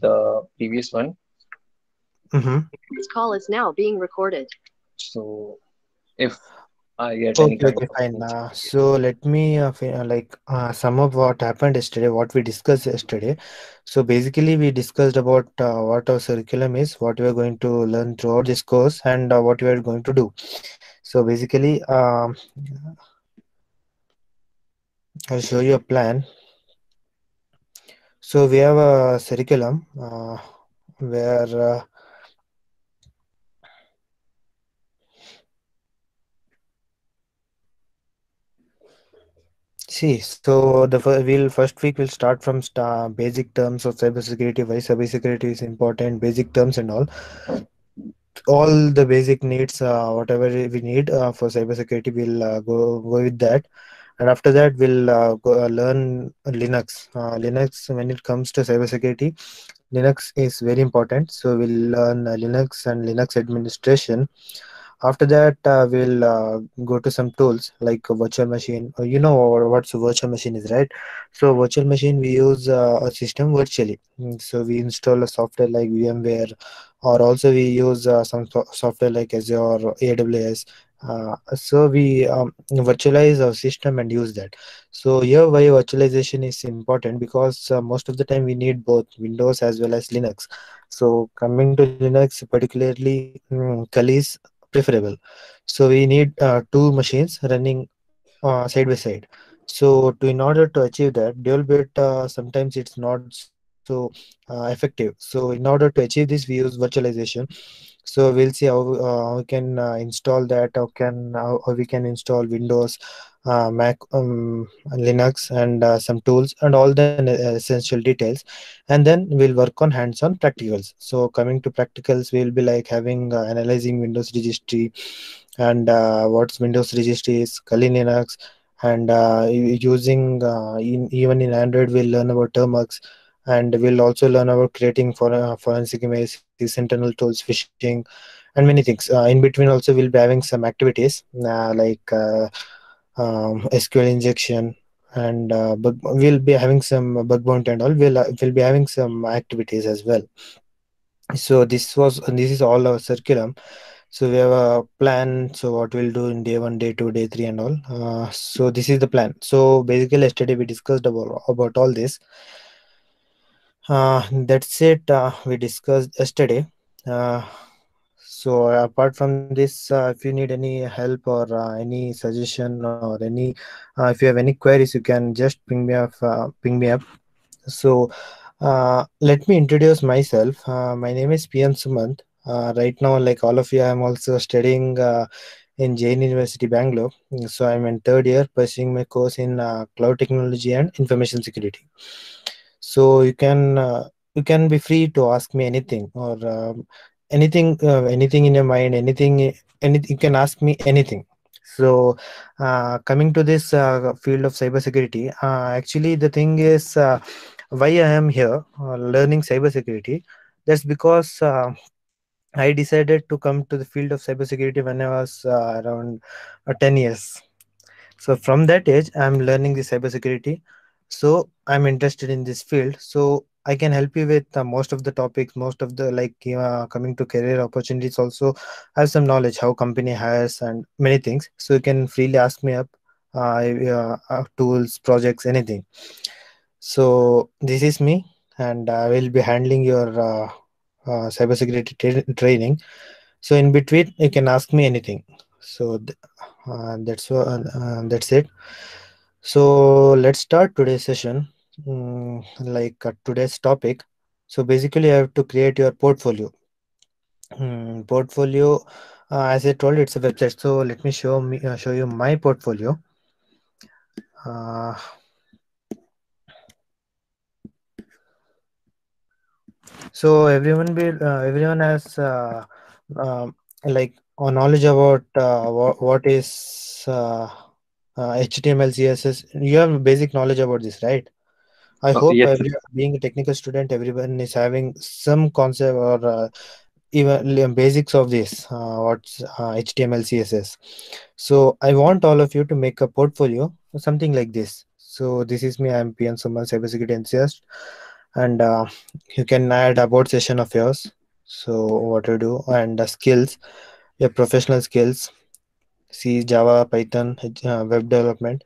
the previous one. Mm-hmm. This call is now being recorded. So if I get any Okay, kind of okay, fine. opportunity. So let me sum up what happened yesterday, what we discussed yesterday. So basically, we discussed about what our curriculum is, what we are going to learn throughout this course, and what we are going to do. So basically, I'll show you a plan. So we have a curriculum where see. So we'll first week will start from basic terms of cybersecurity, why cybersecurity is important, basic terms and all the basic needs, whatever we need for cybersecurity, we'll go with that. And after that, we'll learn Linux. Linux, when it comes to cybersecurity, Linux is very important. So we'll learn Linux and Linux administration. After that, we'll go to some tools like a virtual machine. You know what's a virtual machine is, right? So virtual machine, we use a system virtually. So we install a software like VMware, or also we use some software like Azure or AWS. So we virtualize our system and use that. So here why virtualization is important, because most of the time we need both Windows as well as Linux. So coming to Linux, particularly Kali is preferable. So we need two machines running side by side. So to in order to achieve that, dual bit sometimes it's not so effective. So in order to achieve this, we use virtualization. So we'll see how we can install that, how we can install Windows, Mac, Linux, and some tools and all the essential details. And then we'll work on hands-on practicals. So coming to practicals, we'll be like having analyzing Windows registry, and what's Windows registry is, Kali Linux, and using even in Android, we'll learn about Termux, and we'll also learn about creating forensic images, internal tools, phishing, and many things. In between, also we'll be having some activities SQL injection, and we'll be having some bug bounty and all. We'll be having some activities as well. So this is all our curriculum. So we have a plan. So what we'll do in day one, day two, day three, and all. So this is the plan. So basically, yesterday we discussed about all this. That's it. We discussed yesterday. Uh, so apart from this, if you need any help or any suggestion or any, if you have any queries, you can just ping me up. So let me introduce myself. My name is PM Sumant. Right now, like all of you, I'm also studying in Jain University, Bangalore. So I'm in third year, pursuing my course in cloud technology and information security. So you can be free to ask me anything, or anything in your mind, anything you can ask me anything. So coming to this field of cybersecurity, actually the thing is, why I am here learning cybersecurity. That's because I decided to come to the field of cybersecurity when I was around 10 years. So from that age, I'm learning the cybersecurity. So I'm interested in this field. So I can help you with most of the topics, most of the coming to career opportunities. Also, I have some knowledge how company hires and many things. So you can freely ask me up, tools, projects, anything. So this is me, and I will be handling your cybersecurity training. So in between, you can ask me anything. So that's it. So let's start today's session. Today's topic. So basically, I have to create your portfolio. Portfolio, as I told, it's a website. So let me show you my portfolio. Uh, so everyone has a knowledge about what is HTML, CSS. You have basic knowledge about this, right? I hope Yes. being a technical student, everyone is having some concept or even basics of this. What's HTML, CSS? So I want all of you to make a portfolio, something like this. So this is me. I'm PN Suman, cybersecurity enthusiast, and you can add about session of yours. So what you do, and skills, your professional skills, C, Java, Python, web development,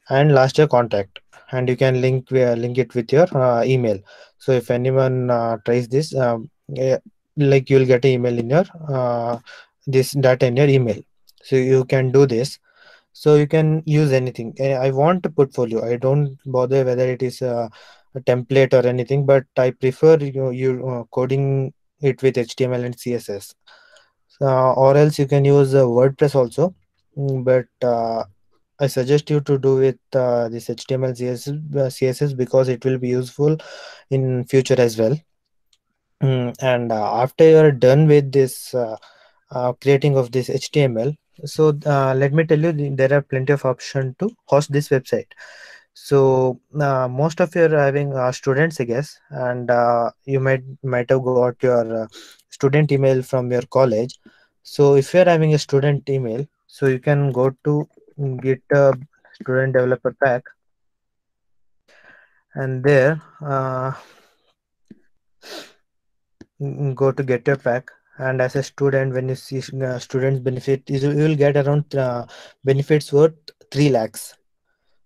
and last your contact, and you can link it with your email. So if anyone tries this, like you'll get an email in your this data in your email. So you can do this. So you can use anything. I want a portfolio. I don't bother whether it is a template or anything, but I prefer you coding it with HTML and CSS. Or else you can use WordPress also. But I suggest you to do with this HTML CSS because it will be useful in future as well. And after you are done with this creating of this HTML, so let me tell you, there are plenty of options to host this website. So most of you are having students, I guess, and you might have got your student email from your college. So if you are having a student email, so you can go to GitHub Student Developer Pack, and there go to get your pack. And as a student, when you see students benefit, you will get around benefits worth 3 lakhs.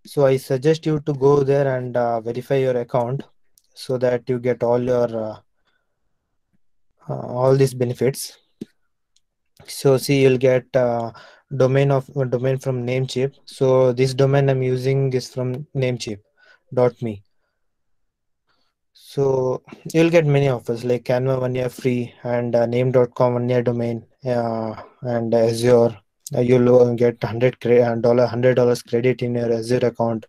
So I suggest you to go there and verify your account so that you get all these benefits. So see, you'll get domain from Namecheap. So this domain I'm using is from Namecheap.me. So you'll get many offers like Canva 1 year free, and name.com 1 year domain, and Azure. You'll get $100 credit in your Azure account.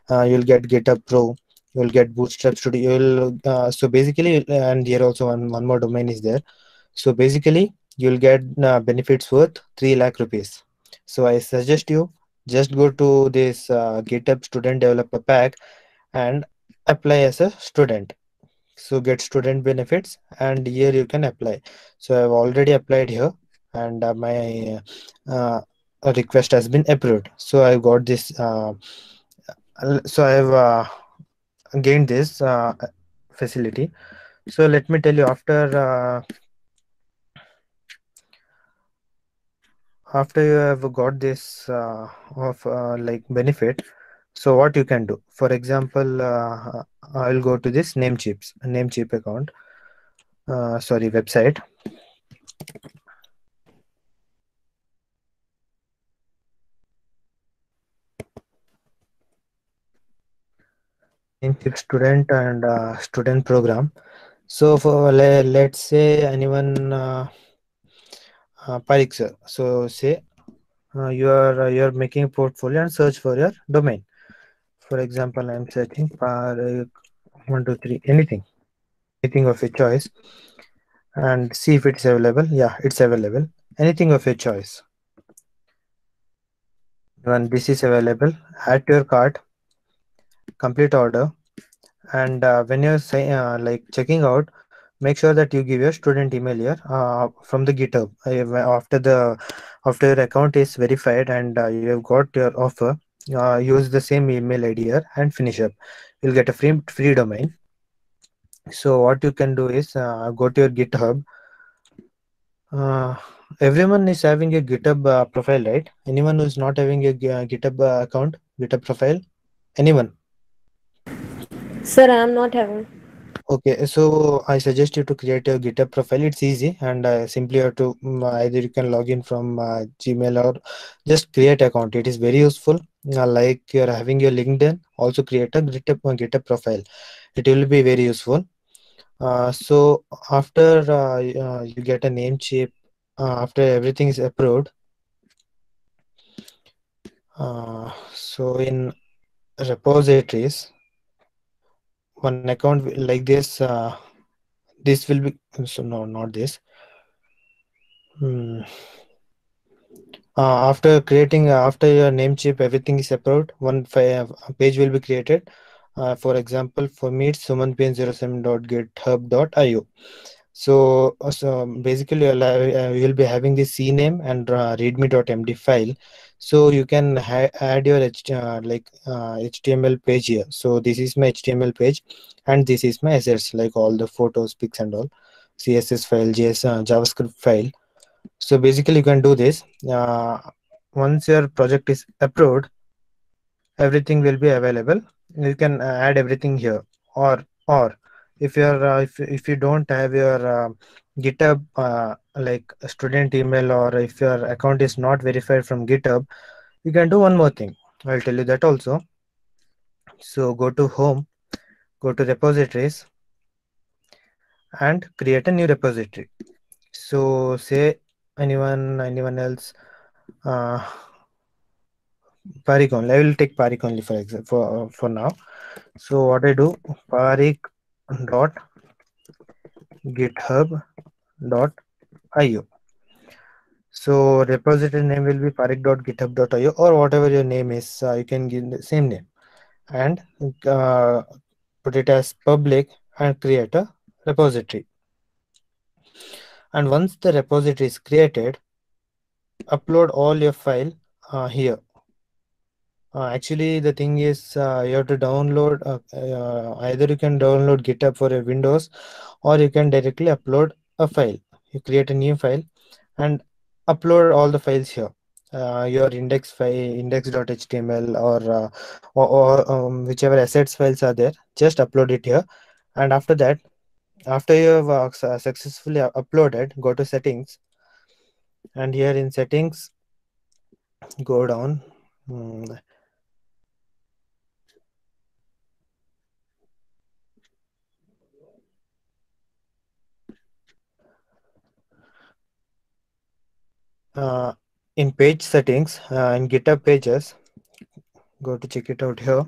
You'll get GitHub Pro. You'll get Bootstrap Studio. So basically, and here also one more domain is there. So basically, you'll get benefits worth 3 lakh rupees. So I suggest you just go to this GitHub Student Developer Pack and apply as a student. So get student benefits, and here you can apply. So I've already applied here, and my request has been approved. So I got this. So I've gained this facility. So let me tell you, after you have got this of like benefit, so what you can do, for example, I'll go to this Namecheap account, sorry, website. Namecheap student and student program. So for let's say anyone Pariksa. So say you're making a portfolio and search for your domain. For example, I'm searching for 123 anything of your choice, and see if it's available. Yeah, it's available. Anything of your choice. When this is available, add to your cart, complete order, and when you're like checking out, make sure that you give your student email here from the GitHub. After your account is verified and you have got your offer, use the same email ID here and finish up. You'll get a free domain. So what you can do is go to your GitHub. Uh, Everyone is having a GitHub profile, right? Anyone who is not having a GitHub account, GitHub profile? Anyone? Sir, I am not having. Okay, so I suggest you to create a GitHub profile. It's easy, and simply you have to either you can log in from Gmail or just create account. It is very useful. Like you're having your LinkedIn, also create a GitHub profile. It will be very useful. So after you get a name chip, after everything is approved, so in repositories, one account like this, this will be, so no, not this. Hmm. After your name chip, everything is approved. Page will be created. For example, for me, it's sumanpn07.github.io. So basically you'll be having the cname and readme.md file. So you can add your HTML page here. So this is my HTML page, and this is my assets, like all the photos, pics, and all, CSS file, JavaScript file. So basically you can do this. Once your project is approved, everything will be available. You can add everything here. Or if you're if you don't have your GitHub like student email, or if your account is not verified from GitHub, you can do one more thing. I'll tell you that also. So go to home, go to repositories, and create a new repository. So say anyone else, uh, Parik only. I will take Parik only for example for now. So what I do, Parik dot github.io. So repository name will be parik.github.io, or whatever your name is. You can give the same name, and uh, put it as public and create a repository. And once the repository is created, upload all your file here. Actually, the thing is, you have to download. Either you can download GitHub for your Windows, or you can directly upload a file. You create a new file and upload all the files here. Your index file, index.html, or whichever assets files are there, just upload it here. And after that, after you have successfully uploaded, go to settings, and here in settings, go down. In page settings, in GitHub pages, go to check it out here.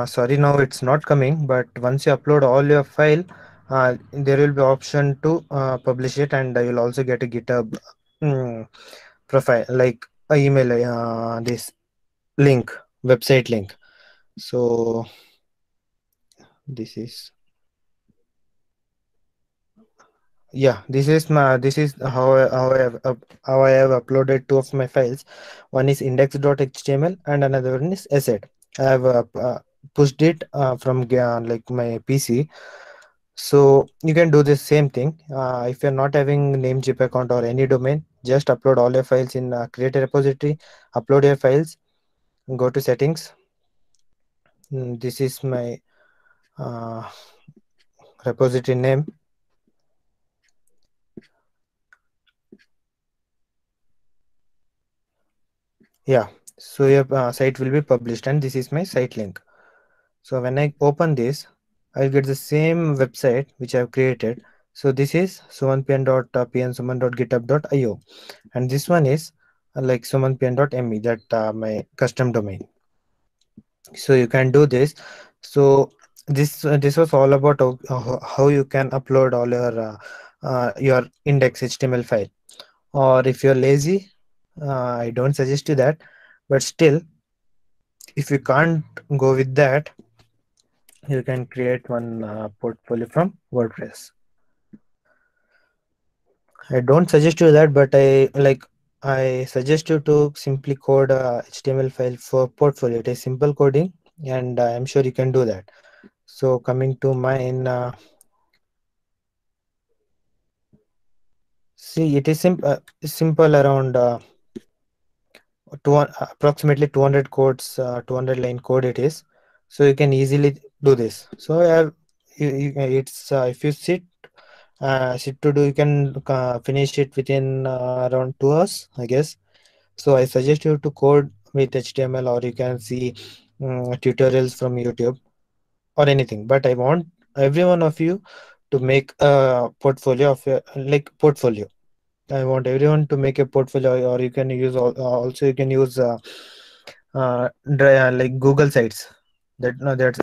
Sorry, now it's not coming, but once you upload all your file, there will be option to publish it, and you'll also get a GitHub profile, like a email, this link, website link. So this is, yeah, this is how I have uploaded two of my files. One is index.html and another one is asset. I have pushed it from like my PC. So you can do the same thing. If you're not having Namecheap account or any domain, just upload all your files in create a repository, upload your files, go to settings. This is my repository name. Yeah, so your site will be published, and this is my site link. So when I open this, I'll get the same website which I've created. So this is sumanpn.suman.github.io, and this one is like sumanpn.me, that my custom domain. So you can do this. So this was all about how you can upload all your index HTML file. Or if you're lazy, I don't suggest you that, but still, if you can't go with that, you can create one portfolio from WordPress. I don't suggest you that, but I suggest you to simply code a HTML file for portfolio. It is simple coding, and I'm sure you can do that. So coming to mine, see, it is simple around approximately 200 codes, 200 line code it is. So you can easily do this. So it's if you sit to do, you can finish it within around 2 hours, I guess. So I suggest you to code with HTML, or you can see tutorials from YouTube or anything. But I want every one of you to make a portfolio of your portfolio. I want everyone to make a portfolio, or you can use also you can use like Google Sites. That no, that's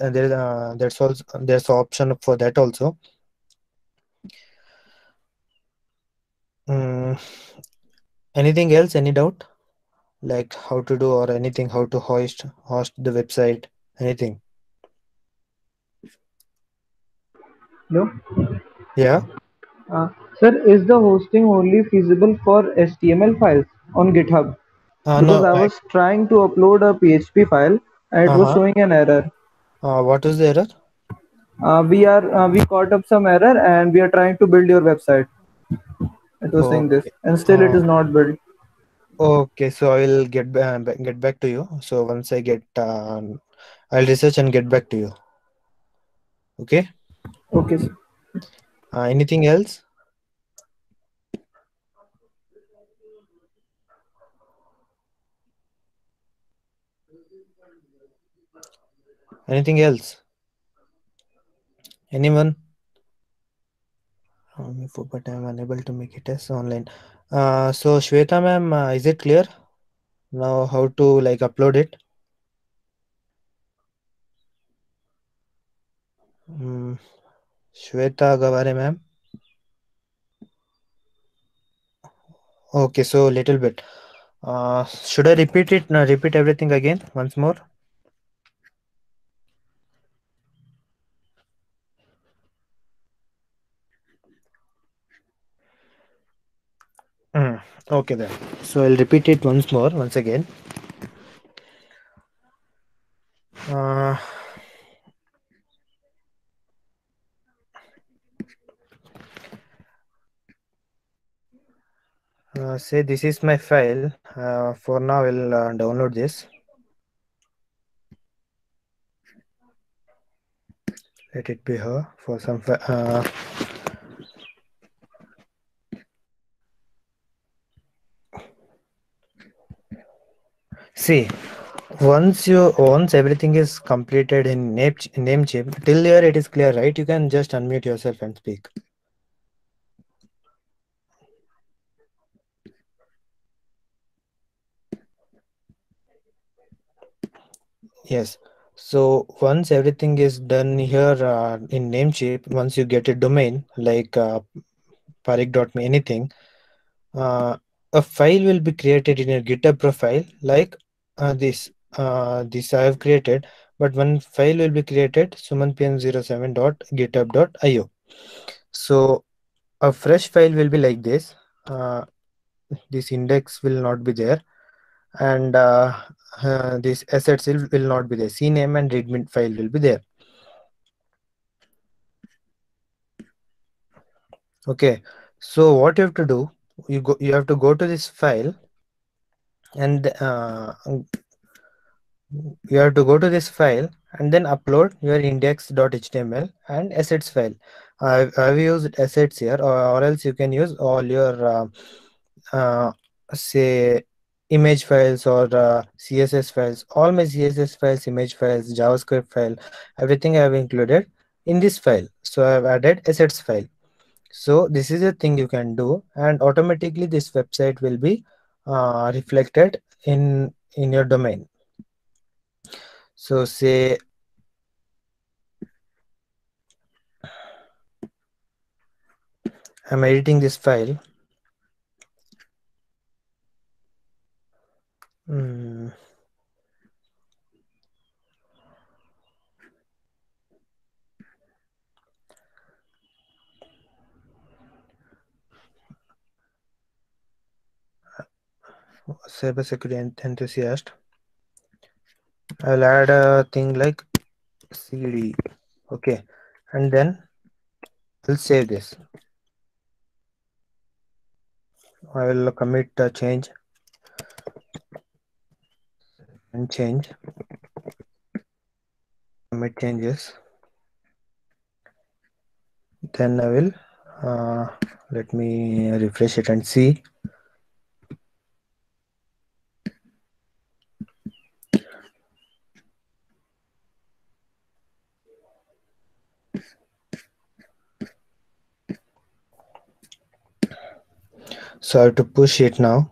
also there's option for that also. Anything else? Any doubt? Like how to do or anything? How to host the website? Anything? Hello? Yeah. Sir, is the hosting only feasible for HTML files on GitHub? Because No. I was trying to upload a PHP file and it was Uh-huh. showing an error. What is the error? We caught up some error and we are trying to build your website. It was saying this, Okay. and still it is not built. Okay. So I will get back to you. So once I get, I'll research and get back to you. Okay. Okay, sir. Anything else? Anything else? Anyone? But I'm unable to make it as online. So Shweta ma'am, is it clear now how to like upload it? Shweta Gavare ma'am. Okay, so little bit. Should I repeat it? Repeat everything again once more. Okay then. So I'll repeat it once more, once again. Uh, say this is my file. For now, I'll download this. Let it be here for some. See, once everything is completed in Namecheap, till here it is clear, right? You can just unmute yourself and speak. Yes. So once everything is done here in Namecheap, once you get a domain like parik.me anything, a file will be created in your GitHub profile like this I have created, but one file will be created sumanpn07.github.io. So a fresh file will be like this. This index will not be there, and this assets will not be there. CNAME and readme file will be there. Okay, so what you have to do, you have to go to this file, and you have to go to this file and then upload your index.html and assets file. I've used assets here, or else you can use all your uh, say image files or css files. All my css files, image files, javascript file, everything I have included in this file. So I have added assets file. So this is a thing you can do, and automatically this website will be reflected in your domain. So say I'm editing this file. Cybersecurity enthusiast. I'll add a thing like cd. Okay, and then I'll save this. I will commit change and change. Commit changes. Then I will let me refresh it and see. So I have to push it now.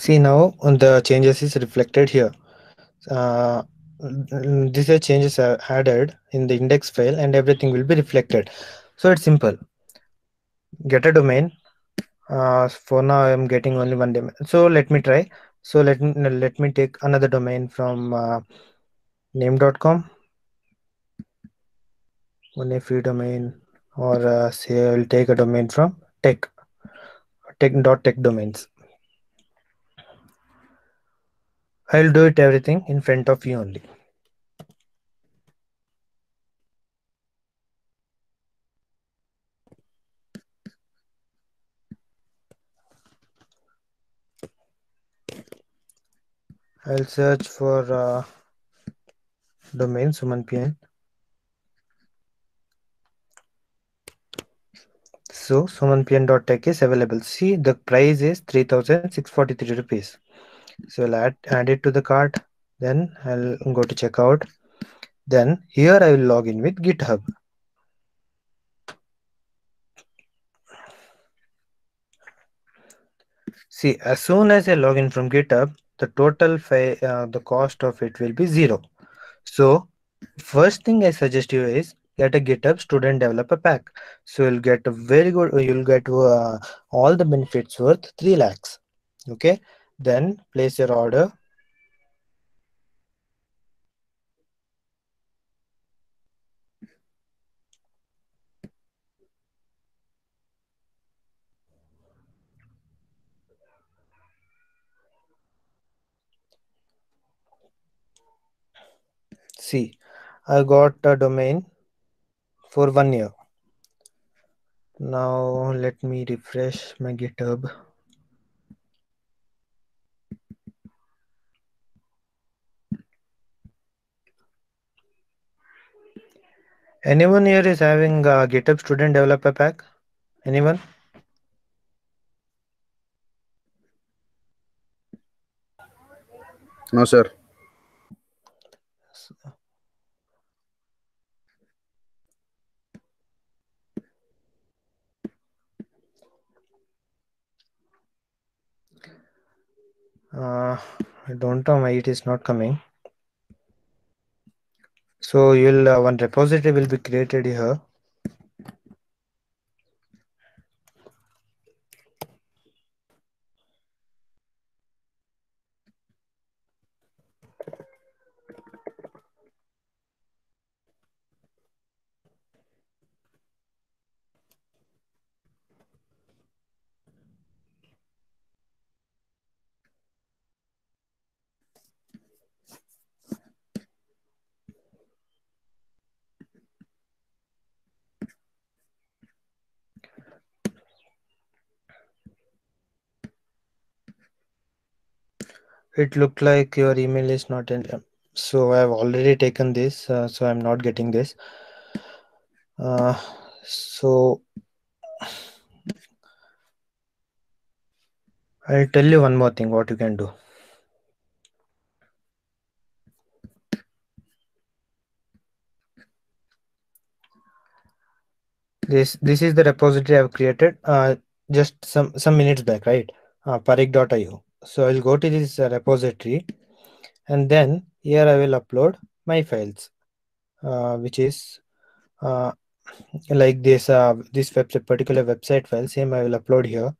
See now the changes is reflected here. Uh, these are changes are added in the index file and everything will be reflected. So it's simple. Get a domain. For now I am getting only one domain. So let me try. So let me take another domain from name.com, one a free domain, or say I will take a domain from tech domains. I'll do it everything in front of you only. I'll search for domain SumanPN. So sumanpn.tech is available. See, the price is 3,643 rupees. So I'll add it to the cart. Then I'll go to checkout. Then here I will log in with GitHub. See, as soon as I log in from GitHub, the total the cost of it will be 0. So first thing I suggest you is get a GitHub student developer pack. So you'll get a very good, you'll get all the benefits worth 3 lakhs. Okay, then place your order. See, I got a domain for 1 year. Now let me refresh my GitHub. Anyone here is having a GitHub student developer pack? Anyone? No, sir. I don't know why it is not coming. So you'll one repository will be created here. It looked like your email is not in. So I've already taken this, so I'm not getting this. So I'll tell you one more thing what you can do. This is the repository I've created just some minutes back, right? Parik.io. So I'll go to this repository, and then here I will upload my files, which is like this website, particular website file. Same I will upload here,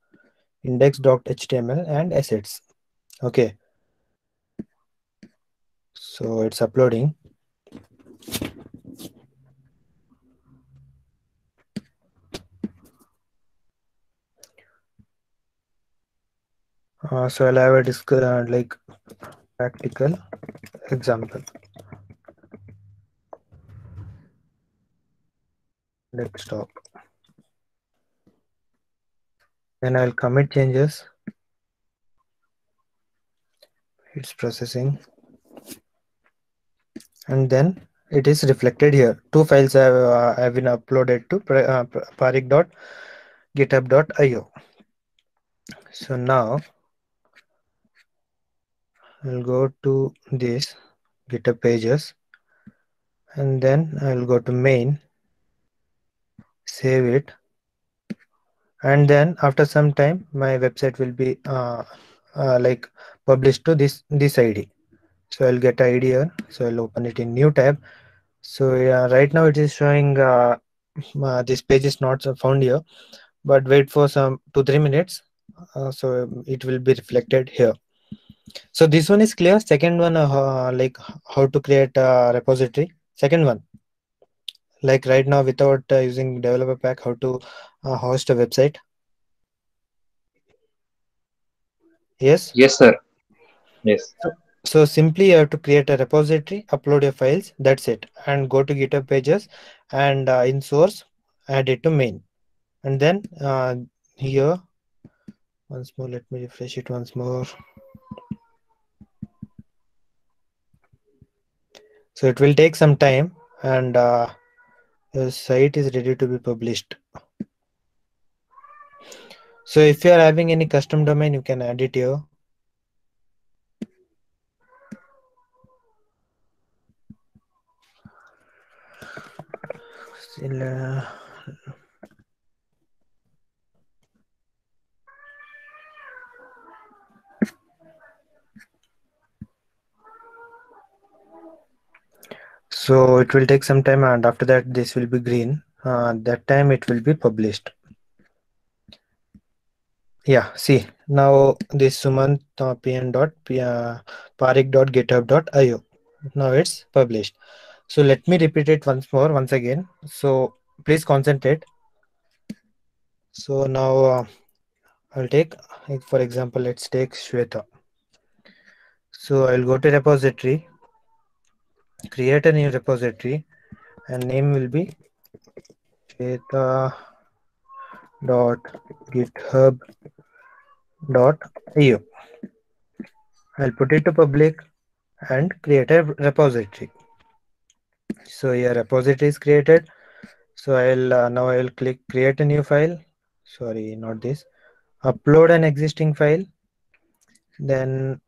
index.html and assets. Okay, so it's uploading. So I'll have a like practical example. Desktop. Then I'll commit changes. It's processing, and then it is reflected here. Two files have been uploaded to parik.github.io. So now I'll go to this GitHub pages, and then I'll go to main, save it, and then after some time my website will be like published to this ID. So I'll get ID here. So I'll open it in new tab. So yeah, right now it is showing this page is not found here, but wait for some 2-3 minutes. So it will be reflected here. So this one is clear. Second one, like how to create a repository. Second one, like right now without using developer pack, how to host a website. Yes. Yes, sir. Yes. So simply you have to create a repository, upload your files, that's it, and go to GitHub pages, and in source add it to main, and then here once more. Let me refresh it once more. So it will take some time, and your site is ready to be published. So if you are having any custom domain, you can add it here. Still, so it will take some time, and after that this will be green. That time it will be published. Yeah, see now this Sumant parik.github.io. Now it's published. So let me repeat it once again. So please concentrate. So now I'll take, like, for example, let's take Shweta. So I'll go to repository, create a new repository, and name will be shweta.github.io. I'll put it to public and create a repository. So your repository is created. So now I'll click create a new file. Sorry, not this. Upload an existing file. Then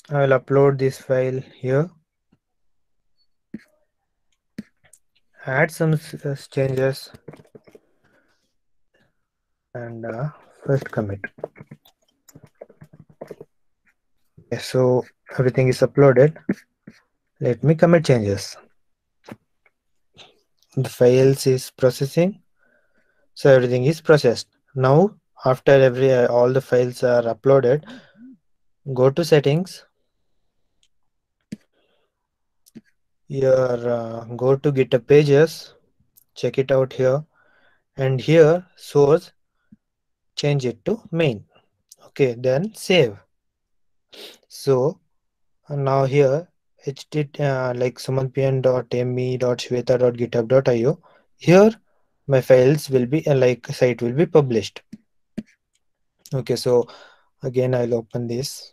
I will upload this file here. Add some changes and first commit. Okay, so everything is uploaded. Let me commit changes. The files is processing. So everything is processed. Now after all the files are uploaded, go to settings. Here go to GitHub pages, check it out here, and here source, change it to main. Okay, then save. So now here like sumantpn.me.shweta.github.io. Here my files will be like site will be published. Okay, so again I'll open this.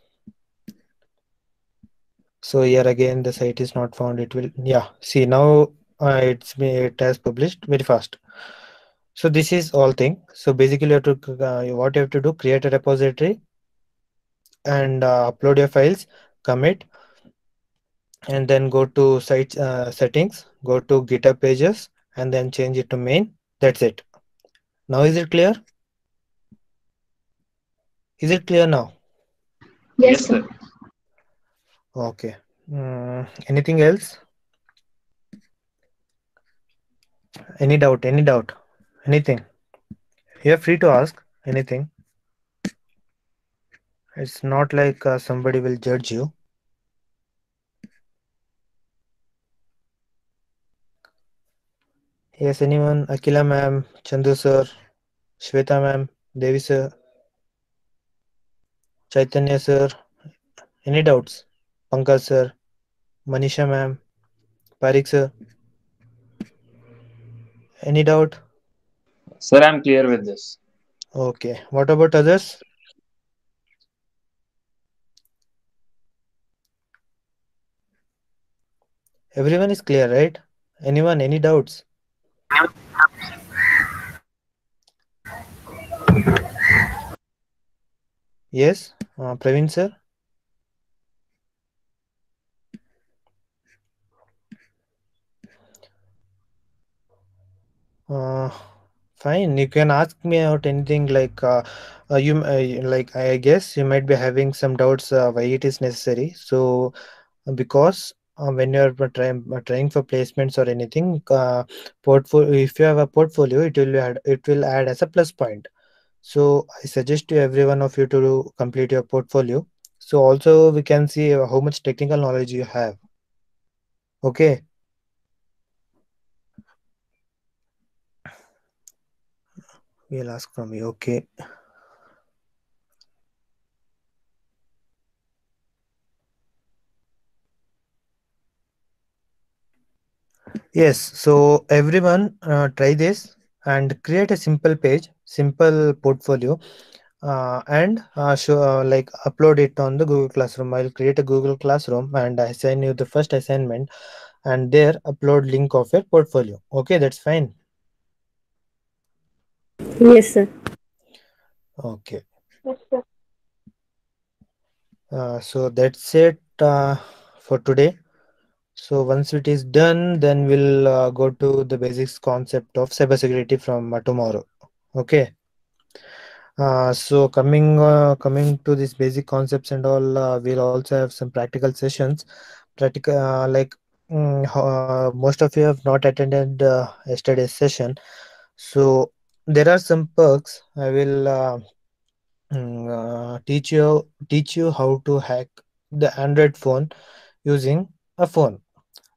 So here again the site is not found. It will, yeah, see now it has published very fast. So this is all thing. So basically you have to what you have to do, create a repository and upload your files, commit, and then go to site settings, go to GitHub pages, and then change it to main. That's it. Now is it clear? Is it clear now? Yes, sir. Okay. Anything else? Any doubt? Any doubt? Anything? You're free to ask anything. It's not like somebody will judge you. Yes, anyone? Akila ma'am, Chandu sir, Shweta ma'am, Devi sir, Chaitanya sir. Any doubts? Pankaj sir, Manisha ma'am, Parik sir. Any doubt? Sir, I'm clear with this. Okay. What about others? Everyone is clear, right? Anyone? Any doubts? Yes, Praveen sir. Fine, you can ask me out anything like I guess you might be having some doubts why it is necessary. So because when you're trying for placements or anything, portfolio if you have a portfolio, it will add as a plus point. So I suggest to every one of you to complete your portfolio. So also we can see how much technical knowledge you have. Okay. We'll ask from you. Okay. Yes, so everyone try this and create a simple page, simple portfolio, and show like upload it on the Google Classroom. I'll create a Google Classroom and assign you the first assignment, and there upload link of your portfolio. Okay, that's fine. Yes, sir. Okay, Yes, sir. so that's it for today. So once it is done, then we'll go to the basics concept of cybersecurity from tomorrow. Okay. So coming to these basic concepts and all, we'll also have some practical sessions. Practical most of you have not attended yesterday's session, so there are some perks. I will teach you how to hack the Android phone using a phone.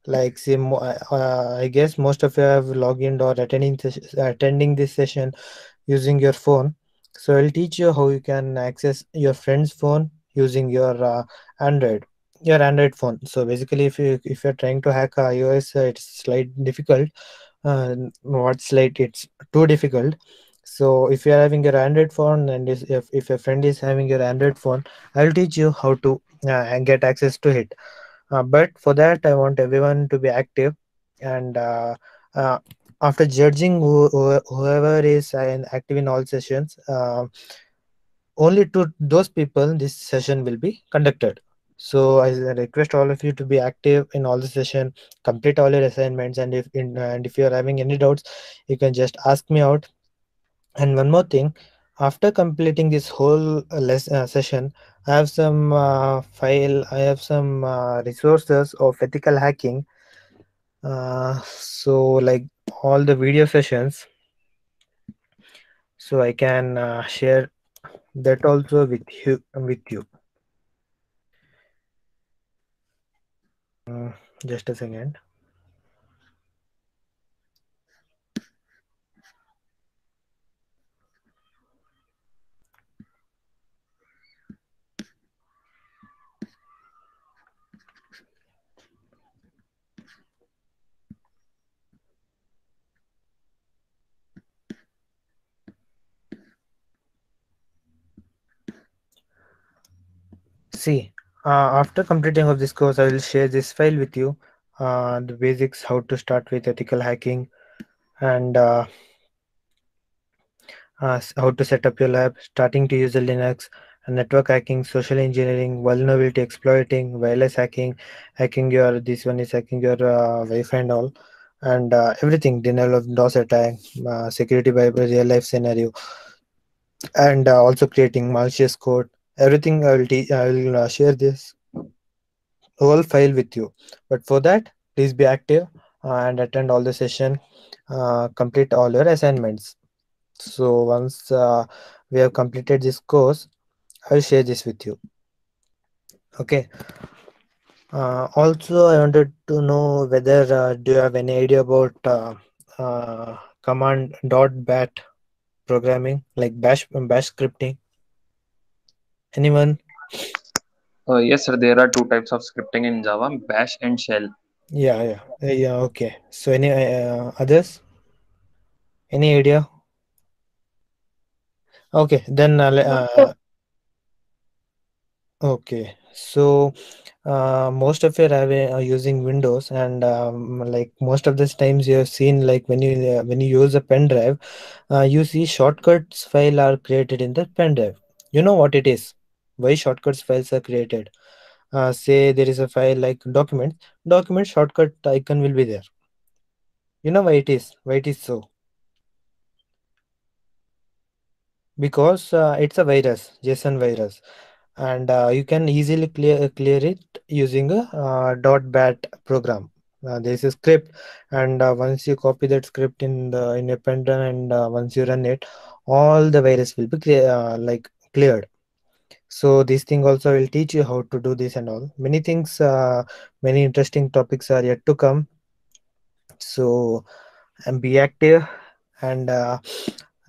Like say, I guess most of you have logged in or attending this session using your phone. So I'll teach you how you can access your friend's phone using Android, your Android phone. So basically, if you're trying to hack iOS, it's slightly difficult. What's like it's too difficult. So if you're having your Android phone and if your friend is having your Android phone, I'll teach you how to get access to it. But for that, I want everyone to be active, and uh, after judging whoever is active in all sessions, only to those people this session will be conducted. So I request all of you to be active in all the session, complete all your assignments, and if you are having any doubts, you can just ask me out. And one more thing, after completing this whole session, I have some resources of ethical hacking. So like all the video sessions, so I can share that also with you. Mm, just a second. See, after completing of this course, I will share this file with you. The basics, how to start with ethical hacking, and how to set up your lab, starting to use the Linux, and network hacking, social engineering, vulnerability exploiting, wireless hacking, hacking your Wi-Fi and all, and everything, denial of DOS attack, security by real life scenario, and also creating malicious code. Everything I will share this whole file with you. But for that, please be active and attend all the session, complete all your assignments. So once we have completed this course, I'll share this with you. Okay. Also, I wanted to know whether do you have any idea about command dot bat programming, like bash scripting? Anyone? Yes, sir. There are two types of scripting in Java: Bash and Shell. Yeah. Okay. So any others? Any idea? Okay, then okay. So most of you are using Windows, and like most of the times you have seen, like when you use a pen drive, you see shortcuts file are created in the pen drive. You know what it is? Why shortcuts files are created? Say there is a file like document shortcut, icon will be there. You know why it is? Why it is so? because it's a virus, JSON virus, and you can easily clear it using a .bat program. There is a script, and once you copy that script in a pen drive, and once you run it, all the virus will be cleared. So this thing also will teach you how to do this and all. Many things, many interesting topics are yet to come. So and be active, and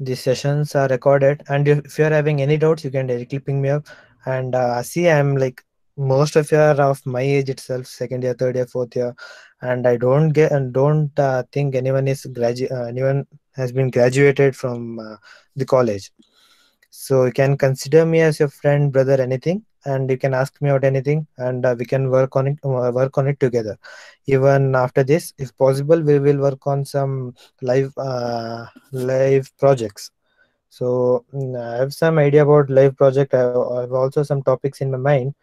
these sessions are recorded, and if you're having any doubts you can directly ping me up. And see, I'm like, most of you are of my age itself, second year, third year, fourth year, and I don't get and don't think anyone has been graduated from the college. So you can consider me as your friend, brother, anything, and you can ask me about anything, and we can work on it together. Even after this, if possible, we will work on some live projects. So I have some idea about live project. I have also some topics in my mind.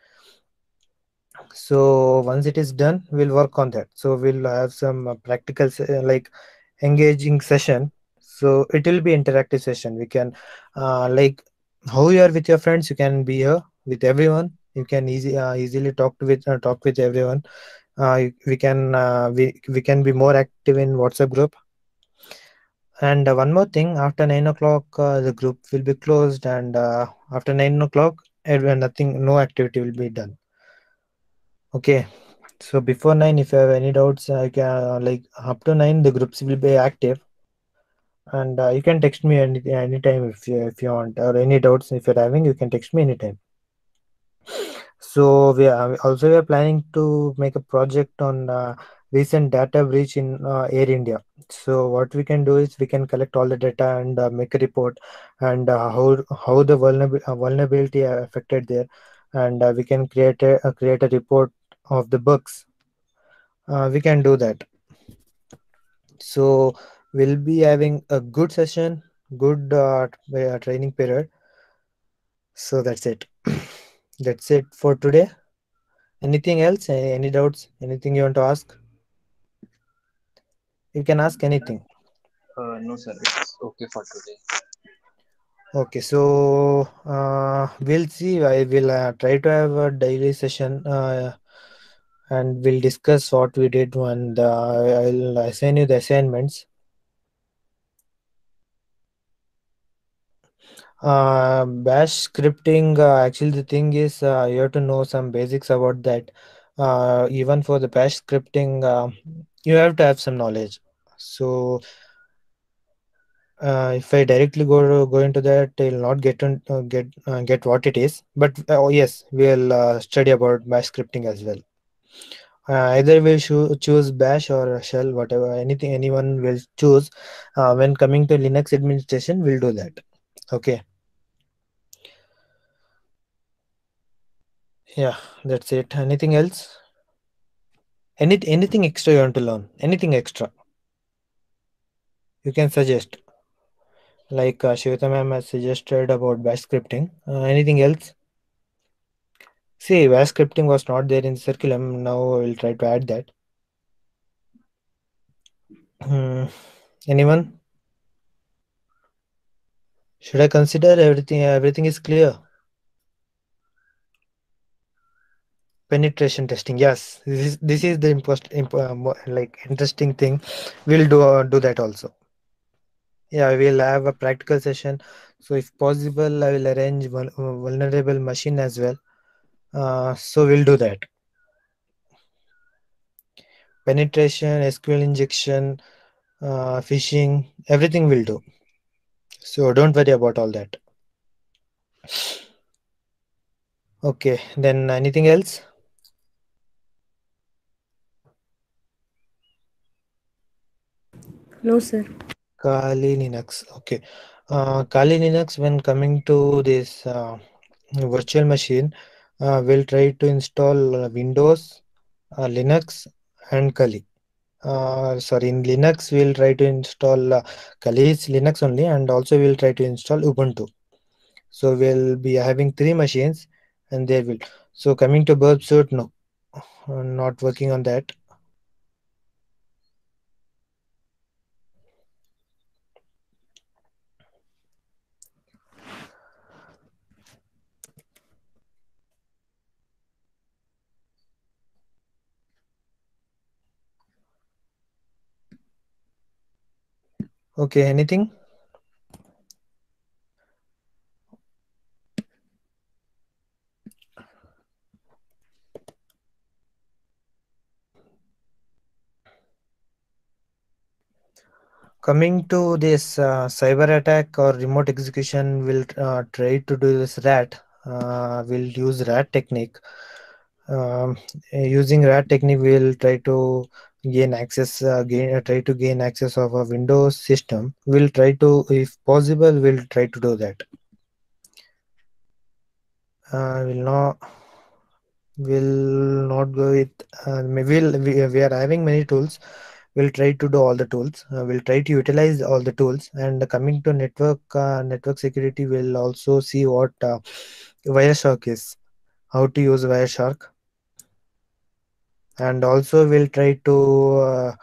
So once it is done, we'll work on that. So we'll have some practical engaging session. So it will be interactive session. We can like how you are with your friends, you can be here with everyone. You can easily talk with everyone. We can be more active in WhatsApp group. And one more thing, after 9 o'clock, the group will be closed, and after 9 o'clock, nothing, no activity will be done. Okay. So before 9, if you have any doubts, I can up to 9, the groups will be active, and you can text me anytime if you want, or any doubts if you're having, you can text me anytime. So we are planning to make a project on recent data breach in Air India. So what we can do is we can collect all the data and make a report, and how the vulnerability affected there, and we can create a report of the bugs. We can do that. So we'll be having a good session, good training period. So that's it. That's it for today. Anything else? Any doubts? Anything you want to ask? You can ask anything. No, sir. It's okay for today. Okay, so we'll see. I will try to have a daily session, and we'll discuss what we did, and I'll assign you the assignments. Bash scripting, actually, the thing is, you have to know some basics about that. Even for the bash scripting, you have to have some knowledge. So, if I directly go into that, I'll not get what it is. But oh yes, we'll study about bash scripting as well. Either we'll choose bash or shell, whatever, anything anyone will choose. When coming to Linux administration, we'll do that. Okay. Yeah, that's it. Anything else? Anything extra you want to learn? Anything extra? You can suggest. Like Shweta ma'am has suggested about bash scripting. Anything else? See, bash scripting was not there in the curriculum. Now we'll try to add that. Hmm. Anyone? Should I consider everything? Everything is clear. Penetration testing. Yes, this is the interesting thing. We'll do that also. Yeah, we'll have a practical session. So if possible, I will arrange one vulnerable machine as well. So we'll do that. Penetration, SQL injection, phishing, everything will do. So don't worry about all that. Okay, then anything else? No, sir. Kali Linux. Okay. Kali Linux, when coming to this virtual machine, we'll try to install Windows, Linux, and Kali. Sorry, in Linux, we'll try to install Kali is Linux only, and also we'll try to install Ubuntu. So we'll be having 3 machines, and there will. So coming to Burp Suite, no, not working on that. Okay, anything? Coming to this cyber attack or remote execution, will try to do this RAT. We'll use RAT technique. Um, Using RAT technique, we'll try to try to gain access of a Windows system. We'll try to, if possible, we'll try to do that. Will not will not go with. We are having many tools. We'll try to do all the tools. We'll try to utilize all the tools. And coming to network security, we'll also see what Wireshark is, how to use Wireshark, and also we'll try to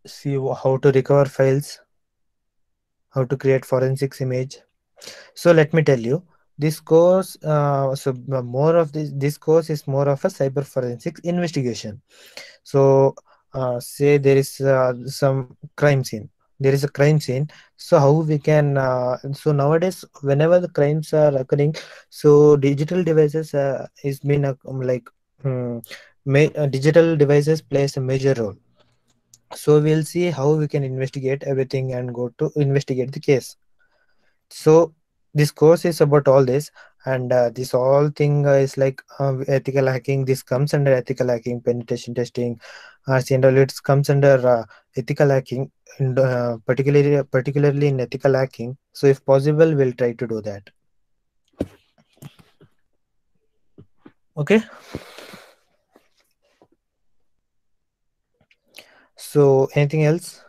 see how to recover files, how to create forensics image. So let me tell you, this course, more of this course is more of a cyber forensics investigation. So say there is some crime scene. There is a crime scene. So how we can? So nowadays, whenever the crimes are occurring, so digital devices is been like digital devices plays a major role. So we'll see how we can investigate everything and go to investigate the case. So this course is about all this, and this all thing is like ethical hacking. This comes under ethical hacking, penetration testing, and all it comes under ethical hacking, and particularly in ethical hacking. So if possible, we'll try to do that. Okay. So anything else?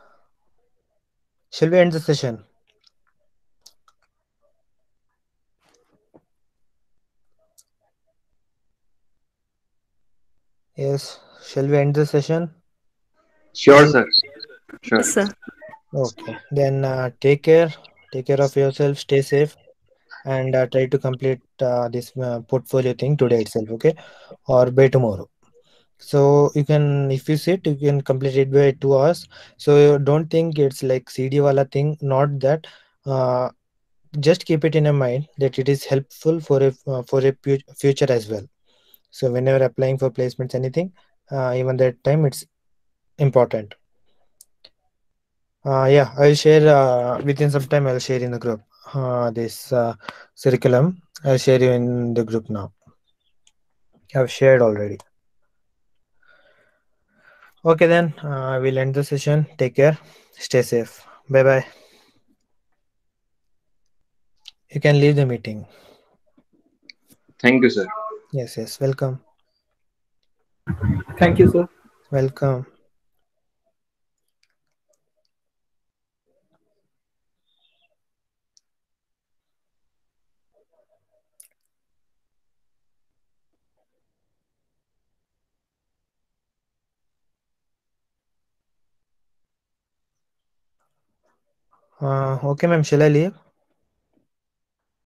Shall we end the session? Yes. Shall we end the session? Sure, sir. Sure. Yes, sir. Okay. Then take care. Take care of yourself. Stay safe, and try to complete this portfolio thing today itself. Okay, or by tomorrow. So you can, if you sit, you can complete it by 2 hours. So don't think it's like CD wala thing. Not that. Uh, just keep it in your mind that it is helpful for a future as well. So whenever applying for placements, anything, even that time it's important. Yeah, I'll share within some time. I'll share in the group this curriculum. I'll share you in the group now. I've shared already. Okay, then we'll end the session. Take care. Stay safe. Bye bye. You can leave the meeting. Thank you, sir. Yes, yes. Welcome. Thank you, sir. Welcome. Okay, ma'am. Shall I leave?